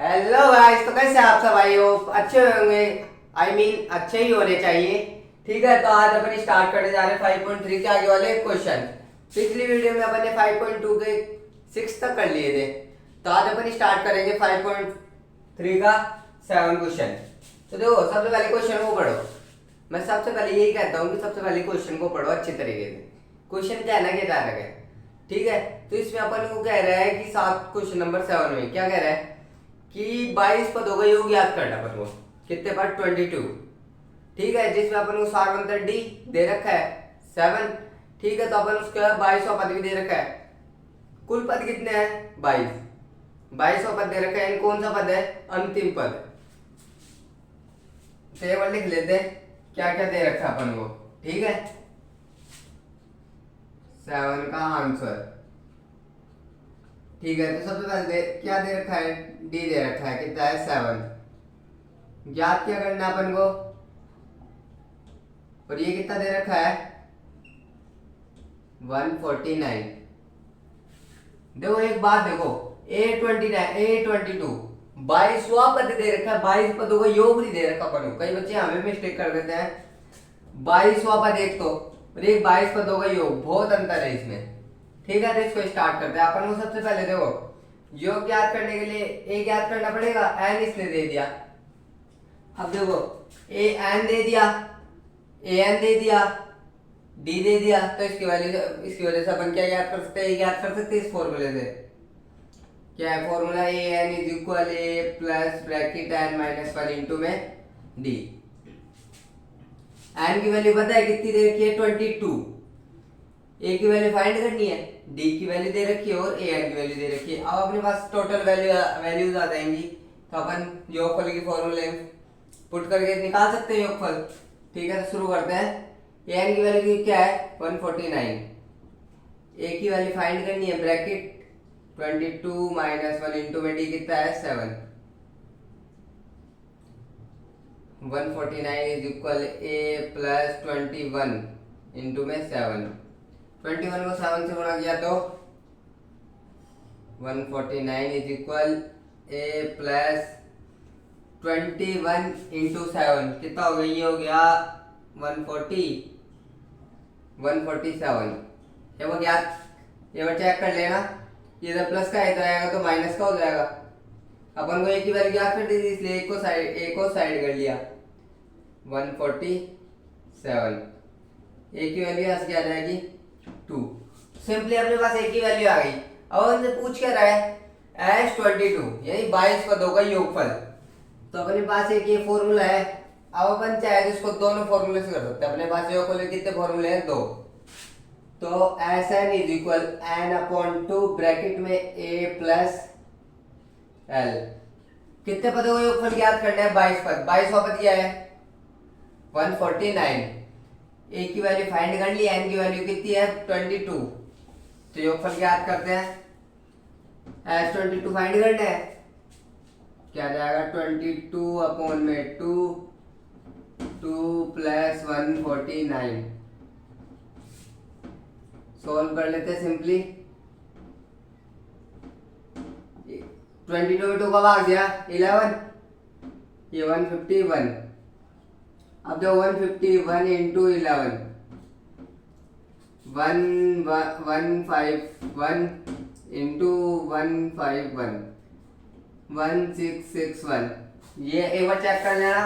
Hello guys, तो कैसे आप सब भाई हो? अच्छे होंगे। अच्छे ही होने चाहिए। ठीक है, तो आज अपन स्टार्ट करने जा रहे हैं 5.3 के आगे वाले क्वेश्चन। पिछली वीडियो में अपन ने 5.2 के 6 तक कर लिए थे। तो आज अपन स्टार्ट करेंगे 5.3 का 7 क्वेश्चन। तो देखो, सबसे पहले क्वेश्चन को पढ़ो। मैं सबसे पहले यही कहता हूँ कि सबसे पहले क्वेश्चन को पढ़ो अच्छे तरीके से। क्वेश्चन कहना क्या जा रहा है? ठीक है, तो इसमें अपन को कह रहा है कि सात क्वेश्चन नंबर 7 में क्या कह रहा है कि 22 पदों का योग याद करना अपन को। कितने पर? 22। ठीक है, जिसमें अपन को सारवंतर डी दे रखा है 7। ठीक है, तो अपन उसका 22वां पद भी दे रखा है। कुल पद कितने हैं? 22। 22वां पद दे रखा है। कौन सा पद है? अंतिम पद। टेबल लिख लेते हैं क्या क्या दे रखा है अपन को। ठीक है, 7 का आंसर। ठीक है, तो सबसे पहले क्या दे रखा है? डी दे रखा है। कितना है? 7। याद क्या करना है अपन को? और ये कितना दे रखा है? 149। देखो एक बात देखो, A22 22वां पद दे रखा है। 22 पदों का योग नहीं दे रखा अपन को। कई बच्चे हमें मिस्टेक कर देते हैं। 22वां पद एक तो, और एक 22 पदों का योग, बहुत अंतर है इसमें। ठीक है, तो इसको स्टार्ट करते हैं। अपन को सबसे पहले देखो, योग याद करने के लिए एक याद करना पड़ेगा। एन इसने दे दिया। अब देखो, ए एन दे दिया, ए एन दे दिया, डी दे दिया। तो इसकी वजह से अपन क्या याद कर सकते हैं? याद कर सकते हैं इस फॉर्मूले से। क्या है formula? A N is equal A plus bracket N minus 1 into में डी। एन की वैल्यू पता है कितनी दे रखी है? 22। ए की वैल्यू फाइंड करनी है, डी की वैल्यू दे रखी है और ए एन की वैल्यू दे रखी है। अब अपने पास टोटल वैल्यूज आ जाएंगी, तो अपन योगफल की फॉर्मूले पुट करके निकाल सकते हैं योगफल। ठीक है, तो शुरू करते हैं। ए एन की वैल्यू क्या है? 149। ए की वैल्यू फाइंड करनी है, ब्रैकेट 22 माइनस 1 इंटू में डी कितना है? 7। 149 is equal A plus 21 into में 7। 21 को 7 से गुणा किया तो 149 is equal A plus 21 into 7 कितना हो गया? ये हो गया 147। ये वो क्या, ये बार चेक कर लेना। ये जब प्लस का इधर आएगा तो माइनस का हो जाएगा। अपन को एक की वैल्यू याद कर दी थी, इसलिए एक को साइड कर लिया। 147। एक की वैल्यू यहाँ से क्या आ जाएगी? 2। सिंपली अपने पास एक की वैल्यू आ गई। अब हमसे पूछ क्या रहा है? S22 यानी 22 पदों का योगफल। तो अपने पास एक ये फॉर्मूला है। अब अपन चाहे तो इसको दोनों फॉर्मूले से कर सकते हैं। अपने पास योगफल के कितने फॉर्मूले हैं? 2। तो S N is equal N upon 2 bracket में ए प्लस एल। कितने पदों का योगफल याद करना है? 22 पद। 22वां पद क्या है? 149। ए की वैल्यू फाइंड कर ली, एन की वैल्यू कितनी है? 22। तो योगफल याद करते हैं। S22 फाइंड करना है, क्या जाएगा? 22 अपॉन में 2 प्लस 149। सोल्व कर लेते हैं सिंपली। 22 में 2 का भाग दिया 11, ये 151। अब जो 151 इंटू 11, 151 इंटू 151, 1661। ये एक बार चेक कर लेना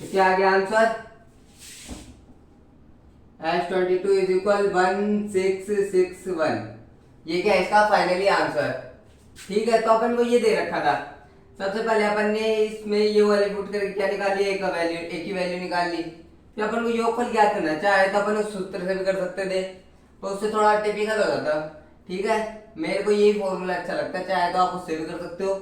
क्या आ गया आंसर? S22 is equal 1661। ये क्या है इसका फाइनली आंसर? ठीक है, तो अपन को ये दे रखा था। सबसे पहले अपन ने इसमें ये वाली पुट करके क्या निकाल लिया? एक का वैल्यू, एक की वैल्यू निकाल ली। फिर अपन को योगफल क्या करना है, चाहे तो अपन उस सूत्र से भी कर सकते थे, तो उससे थोड़ा टिपिकल हो जाता। ठीक है, मेरे को यही फॉर्मूला अच्छा लगता है, चाहे तो आप उससे भी कर सकते हो।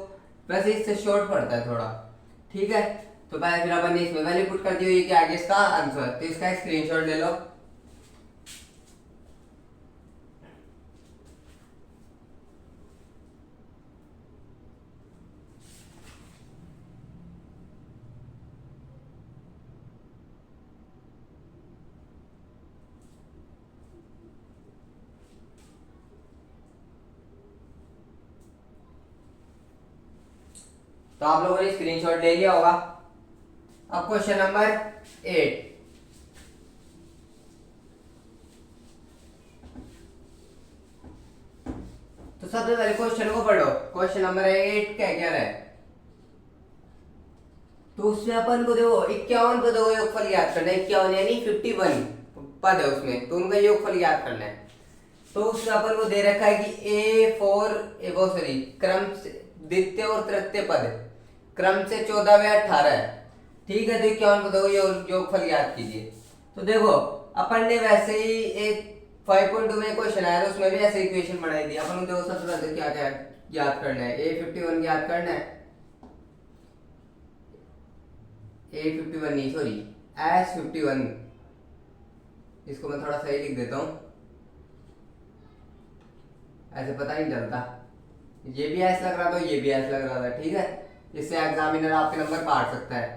वैसे इससे शॉर्ट पड़ता है थोड़ा। ठीक है, तो पहले फिर अपन ने इसमें वैल्यू पुट कर दी हुई कि आगे इसका आंसर। तो इसका स्क्रीनशॉट ले लो। तो आप लोगों ने स्क्रीनशॉट ले लिया होगा। अब क्वेश्चन नंबर 8। तो सबसे पहले क्वेश्चन को पढ़ो। क्वेश्चन नंबर 8 क्या क्या है। तो उसमें अपन को देखो 51 पदों का योगफल याद करना है। 51 यानी 51 पद है उसमें, तो उनका योगफल याद करना है। तो उसमें अपन को दे रखा है कि क्रम से द्वितीय और तृतीय पद क्रम से 14 व 18 है। ठीक है, तो 51 पदों का योगफल याद कीजिए। तो देखो अपन ने वैसे ही एक 5.2 में क्वेश्चन आया था, उसमें भी ऐसे इक्वेशन बनाई थी। अपन को देखो सबसे पहले क्या क्या याद करना है। A51 याद करना है। A51 नहीं, सॉरी, S51। इसको मैं थोड़ा सही लिख देता हूं, ऐसे पता नहीं चलता। ये भी ऐसा लग रहा था, ये भी ऐसा लग रहा था। ठीक है, इससे एग्जामिनर आपके नंबर काट सकता है।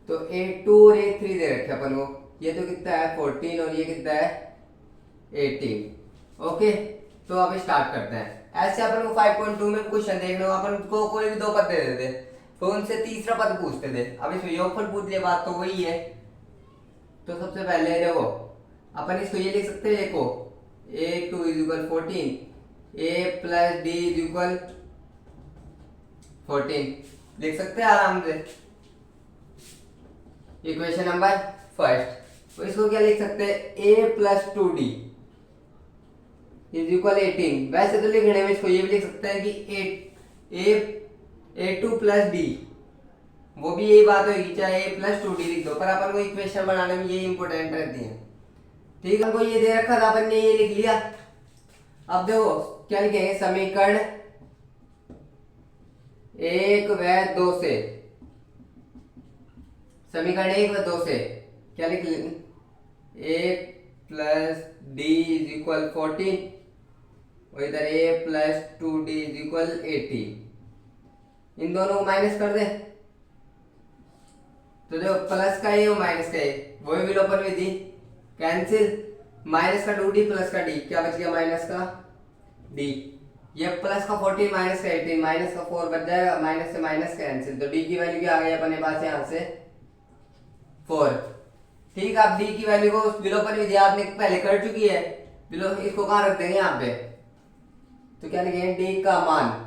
तो A2 और A3 दे रखे अपन को। ये तो कितना है 14 और ये कितना है 18। ओके, तो अब स्टार्ट करते हैं। ऐसे अपन को 5.2 में क्वेश्चन देखने को अपन को कोई भी 2 पद दे देते, तो उनसे तीसरा पद पूछते थे। अब इसमें योगफल पूछ लिया, बात तो वही है। तो सबसे पहले देखो अपन इसको ये लिख सकते हैं, देखो A2 = 14, A + D = 14 लिख सकते हैं आराम से। Equation number first. तो इसको क्या लिख सकते हैं, A + 2D = 18। वैसे तो लिखने में इसको ये भी लिख सकते हैं कि A2 + D, वो भी यही बात होगी, चाहे A + 2D लिख दो, पर अपन को इक्वेशन बनाने में ये इंपॉर्टेंट रहती है। ठीक है, हमको ये दे रखा था, अपन ने ये लिख लिया। अब देखो क्या लिखेंगे, समीकरण 1 व 2 से, समीकरण 1 व 2 से क्या लिख लेंगे, A + D = 14 और इधर A + 2D = 80। इन दोनों को माइनस कर दे। तो जो प्लस का ए और माइनस का ए, वही विलोपन विधि, कैंसिल। माइनस का 2D प्लस का D, क्या बच गया, माइनस का D। ये प्लस का 14 माइनस का 18, माइनस का 4 बच जाएगा, माइनस से माइनस कैंसिल। तो D की वैल्यू क्या आ गई अपने पास यहाँ से 4। ठीक है, अब D की वैल्यू को विलोपन विधि आपने पहले कर चुकी है, इसको कहाँ रख देंगे यहाँ पे। तो क्या लिखेंगे, D का मान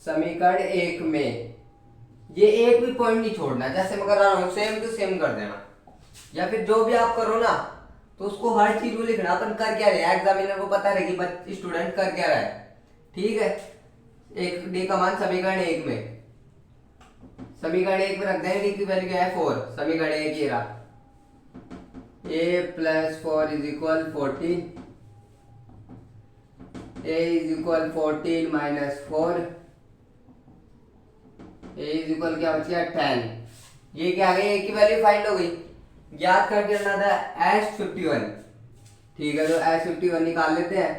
समीकरण 1 में, ये एक भी पॉइंट नहीं छोड़ना, जैसे मैं कर रहा हूं सेम टू सेम कर देना, या फिर जो भी आप करो ना तो उसको हर चीज को लिखना। अपन कर क्या रहे, एग्जामिनर को पता रहे कि स्टूडेंट कर क्या रहा है। ठीक है, एक D का मान समीकरण 1 में, समीकरण 1 में रख देंगे। D की वैल्यू क्या है 4। समीकरण 1 ये रहा, A + 4 = 14, A = 14 - 4, A = क्या बच गया 10। ये क्या आ गई, A की वैल्यू फाइंड हो गई। याद कर देना था S51। ठीक है, तो S51 निकाल लेते हैं।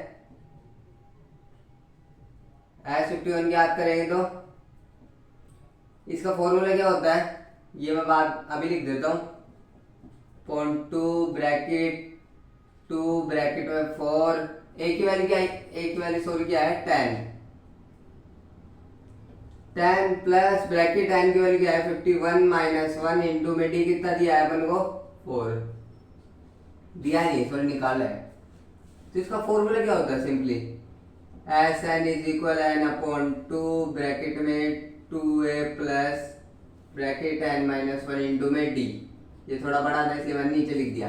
S51 याद करेंगे तो इसका फॉर्मूला क्या होता है, ये मैं बात अभी लिख देता हूं। .2 ब्रैकेट 2 ब्रैकेट में 4, A की वैल्यू क्या है, A की वैल्यू सॉरी क्या है 10 प्लस ब्रैकेट 10 की वैल्यू क्या है 51 - 1 इंटू में D कितना दिया है अपन को 4 दिया नहीं, सॉरी निकाला है। तो इसका फॉर्मूला क्या होता है, सिंपली Sn = n/2 ब्रैकेट में 2A plus bracket n - 1 into में D। ये थोड़ा बड़ा था इसलिए मैंने नीचे लिख दिया।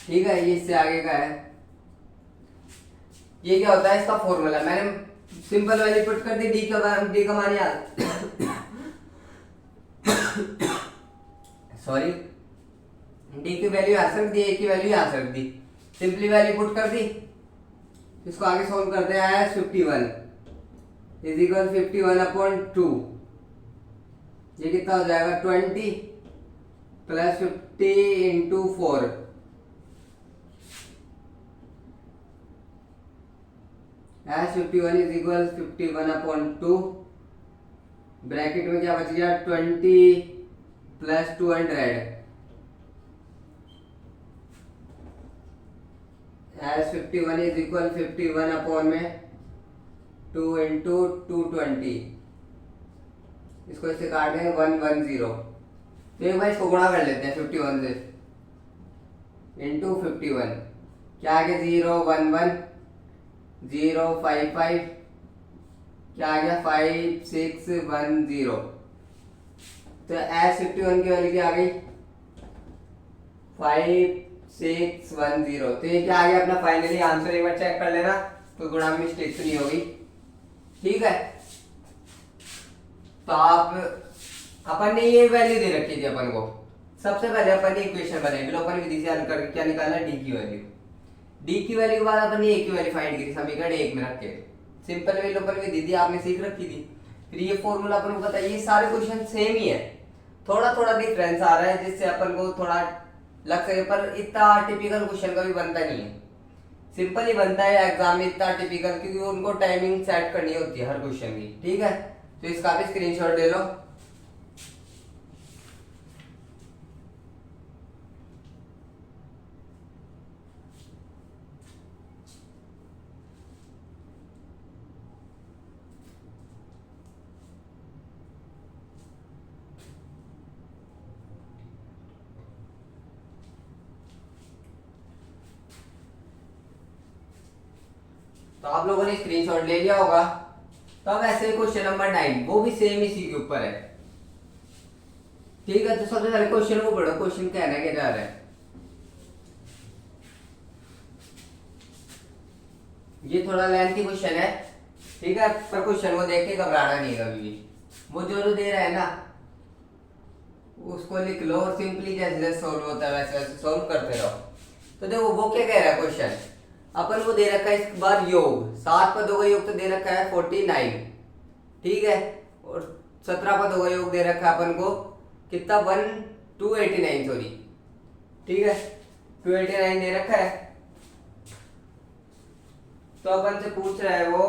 ठीक है, ये इससे आगे का है। ये क्या होता है, इसका फॉर्मूला मैंने सिंपल वैल्यू पुट कर दी, D का मान याद सॉरी, D की वैल्यू यहाँ से रख दी, A की वैल्यू यहाँ से रख दी, सिंपली वैल्यू पुट कर दी। इसको आगे सॉल्व करते हैं। S51 = 51/2, ये कितना हो जाएगा 20 + 50 × 4, S51 = 51/2 ब्रैकेट में क्या बच गया 20 + 200। S51 = 51 में 2 × 220, इसको इससे काट देंगे 110। तो एक बार इसको गुणा कर लेते हैं 51 से, इंटू 51, क्या आ गया 011 055, क्या आ गया 5610। तो S51 की वैल्यू क्या आ गई 5610। तो ये क्या आ गया अपना फाइनली आंसर, एक बार चेक कर लेना तो गुणा में मिस्टेक तो नहीं होगी। ठीक है, तो आप अपन ने ये वैल्यू दे रखी थी अपन को। सबसे पहले अपन ने इक्वेशन बनाई, विलोपन विधि से हल करके क्या निकाला डी की वैल्यू। डी की वैल्यू के बाद अपन ने ए की वैल्यू फाइंड की थी समीकरण 1 में रख के। सिंपल विलोपन विधि थी, आपने सीख रखी थी। फिर ये फॉर्मूला अपन को पता है, ये सारे क्वेश्चन सेम ही है, थोड़ा थोड़ा डिफरेंस आ रहा है जिससे अपन को थोड़ा लग सके, पर इतना टिपिकल क्वेश्चन कभी बनता नहीं है। सिंपल ही बनता है एग्जाम में, इतना टिपिकल, क्योंकि उनको टाइमिंग सेट करनी होती है हर क्वेश्चन की। ठीक है, तो इसका भी स्क्रीनशॉट ले लो। तो आप लोगों ने स्क्रीनशॉट ले लिया होगा। तो अब ऐसे क्वेश्चन नंबर 9, वो भी सेम इसी के ऊपर है। ठीक है, तो सबसे पहले क्वेश्चन को पढ़ो, क्वेश्चन कहना क्या जा रहा है। ये थोड़ा लेंथी क्वेश्चन है, ठीक है, पर क्वेश्चन को देख के घबराना नहीं है कभी भी। वो जो दे रहा है ना उसको लिख लो और सिंपली जैसे जैसे सोल्व होता है वैसे वैसे सोल्व करते रहो। तो देखो वो क्या कह रहा है क्वेश्चन, अपन को दे रखा है इस बार योग, 7 पदों का योग तो दे रखा है 49, ठीक है, और 17 पदों का योग दे रखा है अपन को कितना 289, सॉरी, ठीक है, 289 दे रखा है। तो अपन से पूछ रहा है वो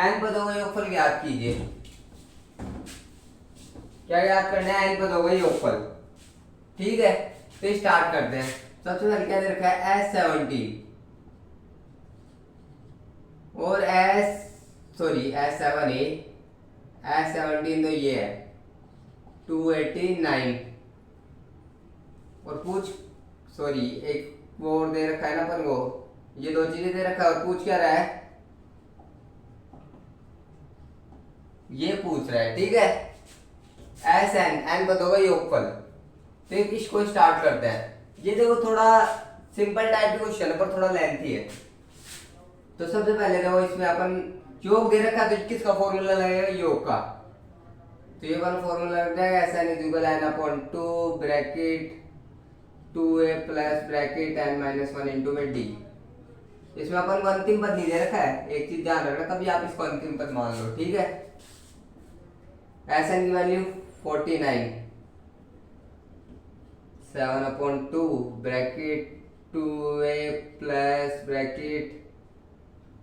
n पदों का योगफल ज्ञात कीजिए। क्या याद करना है, n पदों का योगफल। ठीक है, तो स्टार्ट करते हैं। सबसे पहले क्या दे रखा है S17 और S17 तो ये है 289, और पूछ, सॉरी एक वो और दे रखा है ना अपन को, ये दो चीजें दे रखा है, और पूछ क्या रहा है, ये पूछ रहा है। ठीक है, n पदों का योगफल। तो इसको स्टार्ट करते हैं। ये देखो थोड़ा सिंपल टाइप की क्वेश्चन है पर थोड़ा लेंथी है। तो सबसे पहले देखो इसमें अपन योग दे रखा है, तो किसका फॉर्मूला लगेगा, योग का। तो ये वाला फॉर्मूला लग जाएगा Sn=n/2 bracket 2a plus bracket n-1 into में d। इसमें अपन को अंतिम पद नहीं दे रखा है, एक चीज ध्यान रखना, कभी आप इसको अंतिम पद मान लो। ठीक है, Sn की value 49, 7/2 bracket 2a plus bracket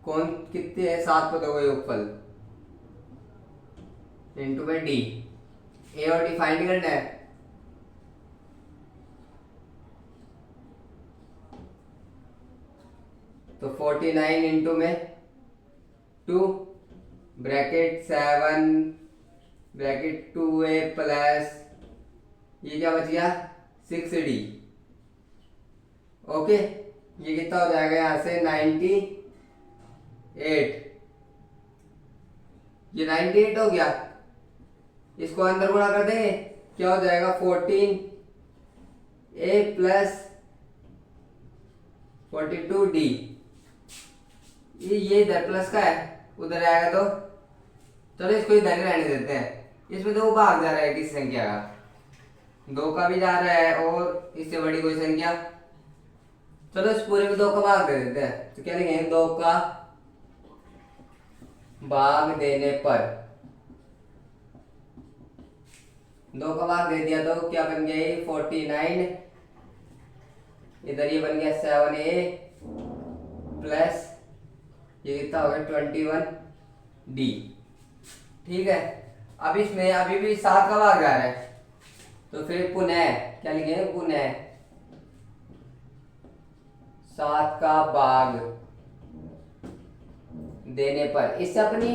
कौन कितने है 7 पदों का योगफल इंटू में डी। ए और डी फाइंड करना है। तो 49 इंटू में 2 ब्रैकेट 7 ब्रैकेट 2a प्लस ये क्या बच गया 6d। ओके, ये कितना हो जाएगा यहां से 98, ये 98 हो गया। इसको अंदर गुणा कर देंगे, क्या हो जाएगा 14a प्लस 42d। ये इधर प्लस का है, उधर आएगा तो चलो इसको इधर ही रहने देते हैं। इसमें तो वो भाग जा रहा है किस संख्या का, 2 का भी जा रहा है और इससे बड़ी कोई संख्या। चलो इस पूरे में 2 का भाग दे देते हैं। तो क्या लिखेंगे 2 का भाग देने पर, 2 का भाग दे दिया तो क्या बन गया ये 49, इधर ये बन गया 7a प्लस ये कितना हो गया 21d। ठीक है, अब इसमें अभी भी 7 का भाग जा रहा है, तो फिर पुनः क्या लिखेंगे, पुनः 7 का भाग देने पर। इससे अपनी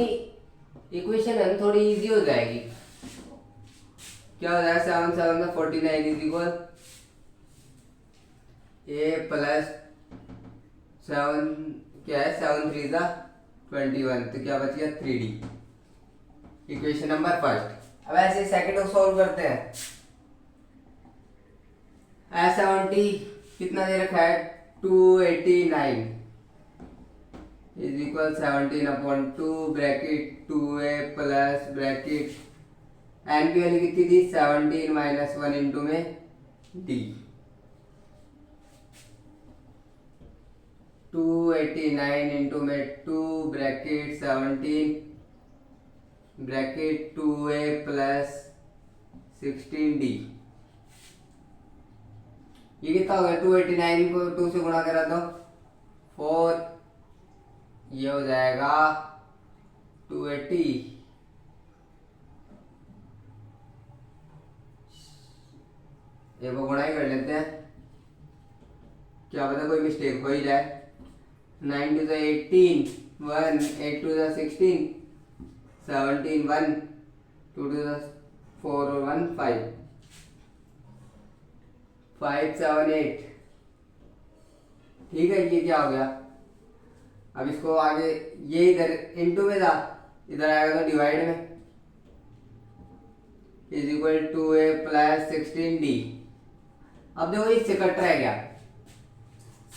इक्वेशन है थोड़ी इजी हो जाएगी। क्या हो जाएगा, 7 7 49 इज इक्वल ए प्लस 7 क्या है 7 3 21, तो क्या बच गया 3D, इक्वेशन नंबर फर्स्ट। अब ऐसे सेकंड को सॉल्व करते हैं। S70 कितना दे रखा है 289 is equal 17/2 bracket 2a plus bracket n की वैल्यू कितनी थी 17 माइनस 1 इंटू में d, 289 इंटू में 2 bracket 17 bracket 2a plus 16d। ये कितना हो गया 289 को 2 से गुणा करा तो 4, ये हो जाएगा 280, ये को गुणा ही कर लेते हैं, क्या पता कोई मिस्टेक हो ही जाए। 9 to the 18 1 8 to the 16 17 1 2 to the 4 और 1 5 5 7 8। ठीक है, ये क्या हो गया। अब इसको आगे ये इधर इनटू में था, इधर आएगा तो डिवाइड में, is equal to A plus 16d। अब देखो इससे कट रहा है क्या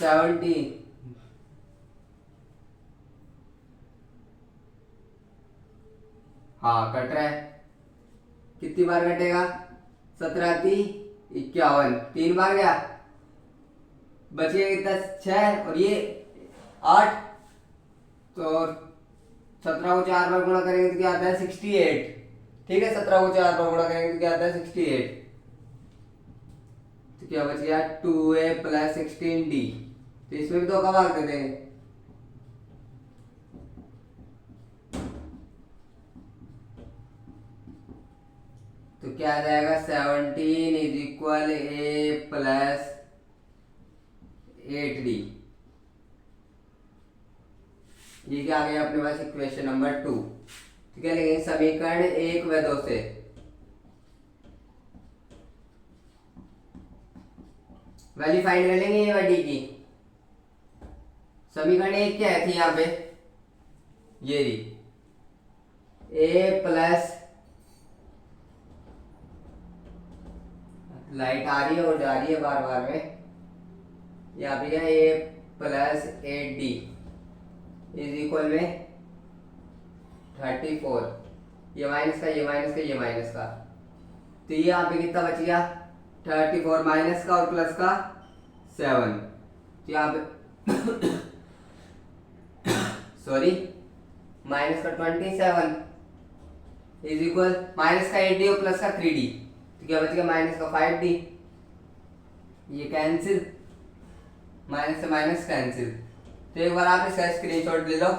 17, हाँ कट रहा है। कितनी बार कटेगा 17 51, 3 बार गया, बचेगा कितना 6 और ये 8, तो 17 को 4 बार गुणा करेंगे तो क्या आता है 68। ठीक है, 17 को 4 बार गुणा करेंगे तो क्या आता है 68, तो क्या बच गया 2a प्लस 16d। तो इसमें भी तो का भाग दे देंगे, तो क्या आ जाएगा 17 is equal A plus 8d। ये क्या आ गया अपने पास इक्वेशन नंबर 2। ठीक है, लेकिन समीकरण 1 व 2 से वैल्यू फाइंड कर लेंगे ए व डी की। समीकरण 1 क्या है थी यहाँ पे, ये रही ए प्लस, लाइट आ रही है और जा रही है बार बार में, यहाँ पे है ए प्लस 8d इज इक्वल में 34, ये माइनस का ये माइनस का ये माइनस का, तो ये यहाँ पे कितना बच गया 34 माइनस का और प्लस का 7, तो यहाँ पे सॉरी माइनस का 27 इज इक्वल माइनस का 8d और प्लस का 3d, तो क्या बच गया माइनस का 5d, ये कैंसिल, माइनस से माइनस कैंसिल। तो एक बार आप इसका स्क्रीनशॉट ले लो।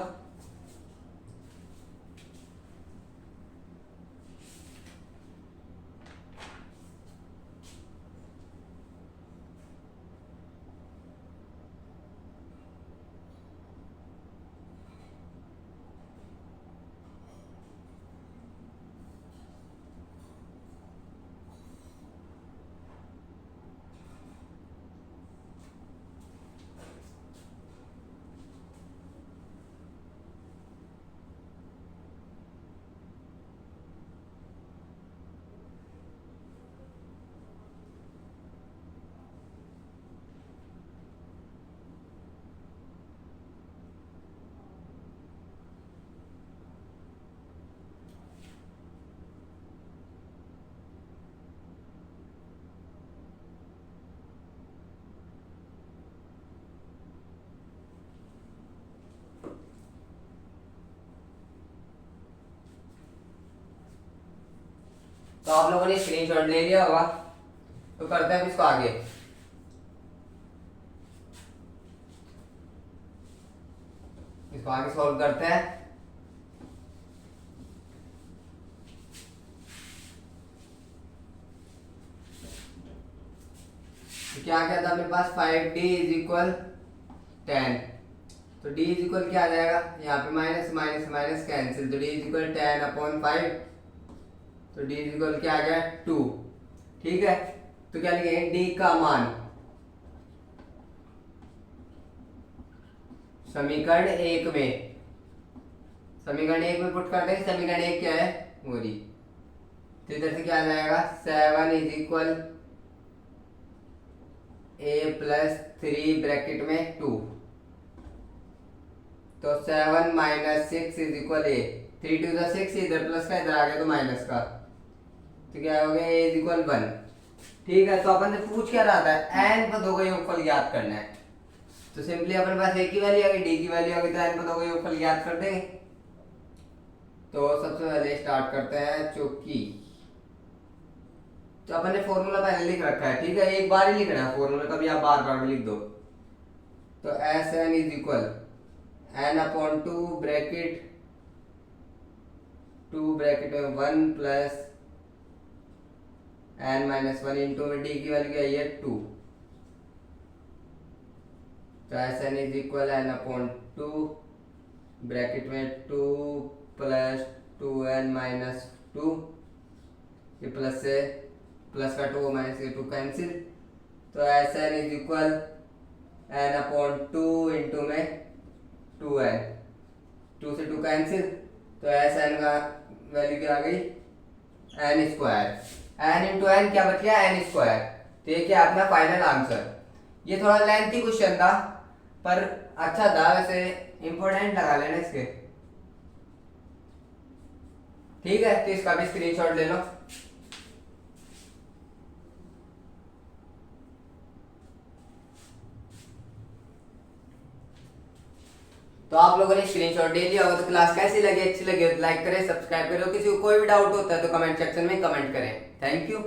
तो आप लोगों ने स्क्रीनशॉट ले लिया होगा, तो करते हैं इसको आगे। इसको आगे सॉल्व करते हैं। तो क्या क्या था मेरे पास 5d इज इक्वल 10, तो d इज इक्वल क्या आ जाएगा, यहाँ पे माइनस माइनस माइनस कैंसिल, तो d इज इक्वल 10/5, तो d इज इक्वल क्या आ गया 2। ठीक है, तो क्या लिखेंगे, d का मान समीकरण एक में, समीकरण एक में पुट करते हैं, समीकरण एक क्या है मोरी, तो इधर से क्या आ जाएगा 7 इज इक्वल a+3 ब्रैकेट में 2, तो 7 - 6 इज इक्वल a, 3 2 6, इधर प्लस का इधर आ गया तो माइनस का, तो क्या हो गया a इज इक्वल 1। ठीक है, तो अपन ने पूछ क्या रहा था, n पदों का योगफल ज्ञात करना है, तो सिंपली अपन पास a की वैल्यू आ गई, d की वैल्यू आ गई, तो n पदों का योगफल ज्ञात कर देंगे। तो सबसे पहले स्टार्ट करते हैं चौकी, तो अपन ने फॉर्मूला पहले लिख रखा है, ठीक है, एक बार ही लिखना है फॉर्मूला, कभी आप बार बार भी लिख दो। तो Sn is equal n/2 bracket 2 bracket में 1 प्लस n-1 इंटू में d की वैल्यू क्या है 2, तो Sn is equal n/2 bracket में 2 प्लस 2n-2, ये प्लस से प्लस का 2 माइनस के 2 कैंसिल, तो Sn is equal n/2 into में 2n, 2 से 2 कैंसिल, तो Sn का वैल्यू क्या आ गई n², n इंटू n क्या बच गया n², तो ये क्या अपना फाइनल आंसर। ये थोड़ा लेंथी क्वेश्चन था पर अच्छा था, वैसे इंपॉर्टेंट लगा लेना इसके। ठीक है, तो इसका भी स्क्रीनशॉट ले लो। तो आप लोगों ने स्क्रीनशॉट ले लिया होगा, तो क्लास कैसी लगी, अच्छी लगी हो तो लाइक करें, सब्सक्राइब करें, किसी को कोई भी डाउट होता है तो कमेंट सेक्शन में कमेंट करें। Thank you.